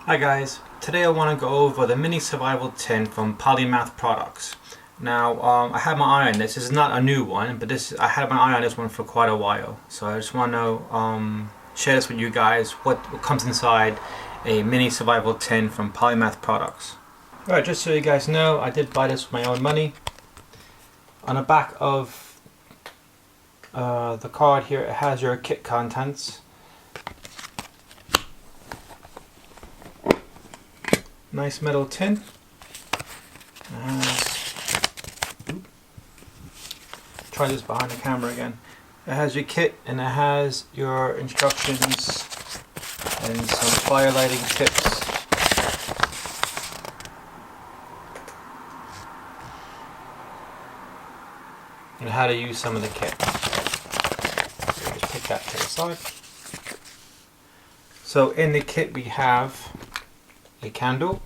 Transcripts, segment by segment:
Hi guys, today I want to go over the mini survival tin from Polymath products. Now I had my eye on this. This is not a new one, but I had my eye on this one for quite a while. So I just want to share this with you guys, what comes inside a mini survival tin from Polymath products. Alright, just so you guys know, I did buy this with my own money. On the back of the card here, it has your kit contents. Nice metal tin. Try this behind the camera again. It has your kit and it has your instructions and some fire lighting tips. And how to use some of the kit. So just put that to the side. So in the kit we have a candle,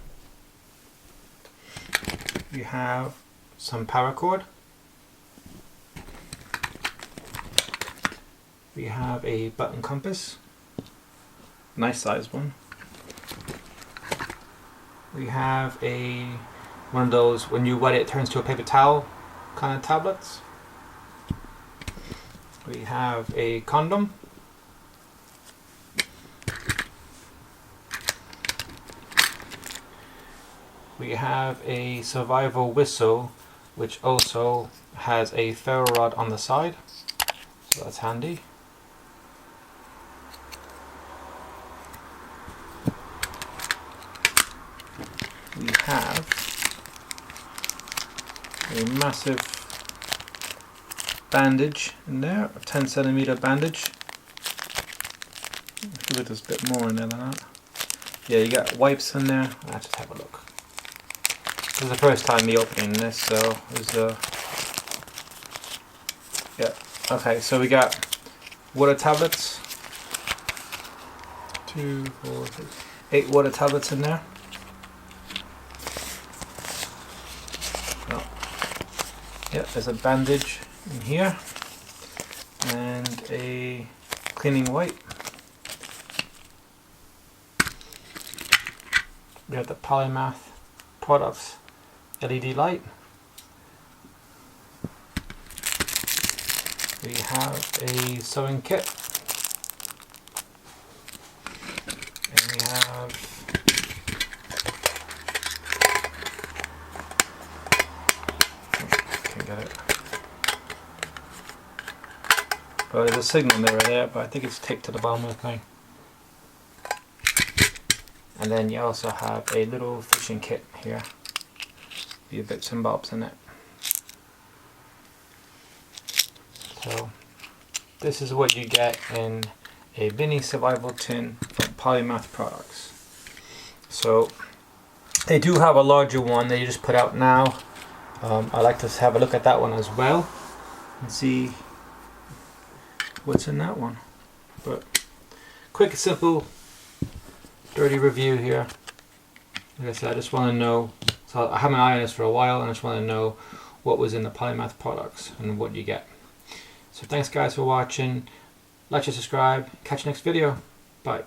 we have some paracord, we have a button compass, nice size one, we have one of those when you wet it turns to a paper towel kind of tablets, we have a condom, we have a survival whistle, which also has a ferro rod on the side, so that's handy. We have a massive bandage in there, a 10cm bandage. I feel like there's a bit more in there than that. Yeah, you got wipes in there. Let's just have a look. This is the first time me opening this, so it was yeah. Okay, so we got water tablets. 2, 4, 6, 8 water tablets in there. Oh. Yeah, there's a bandage in here and a cleaning wipe. We have the Polymath products LED light. We have a sewing kit. And we have can't get it. Well, there's a signal mirror there, but I think it's taped to the bottom of the thing. And then you also have a little fishing kit here. Few bits and bobs in it. So this is what you get in a mini survival tin from Polymath products. So they do have a larger one that you just put out now. I like to have a look at that one as well and see what's in that one. But quick, simple, dirty review here. Like I said, I just want to know. So I have my eye on this for a while and I just want to know what was in the Polymath products and what you get. So thanks guys for watching. Like and subscribe. Catch you next video. Bye.